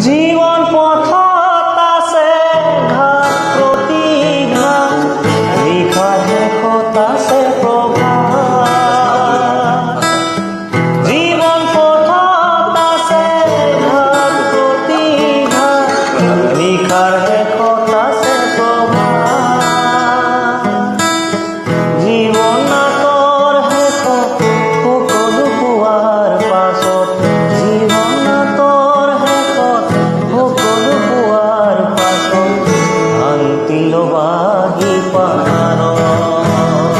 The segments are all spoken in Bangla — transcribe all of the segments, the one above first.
জীবন পথত আছে ঘাট প্রতিঘাত, লিখা লেখত আছে প্রভাত। জীবন পথত আছে ঘাট প্রতিঘাত, লিখার লেখত আছে প্রভাত। জীবন নাটৰ শেষত সকলো পোৱাৰ পাছত, জীবন নাটৰ শেষত সকলো পোৱাৰ পাছত, শান্তি লবাহি পাহাৰত,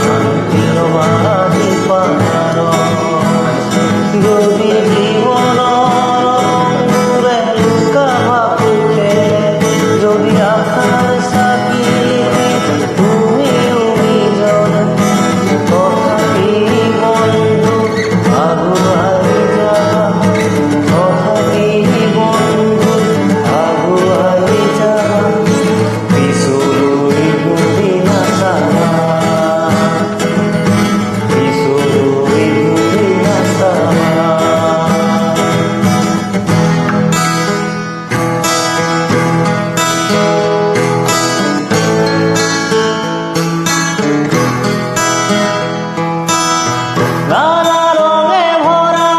শান্তি লবাহি পাহাৰত। যদি জীৱনৰ অংকুৰে লুকাবা সুখে, যদি আশাৰ চাকিৰে তুমি উমিজন, তথাপি বন্ধু আগুৱাই যাবা, তথাপি বন্ধু আগুৱাই যাবা। পিছলৈ ঘূৰি নাচাবা, পিছলৈ ঘূৰি নাচাবা। নানা রঙে ভরা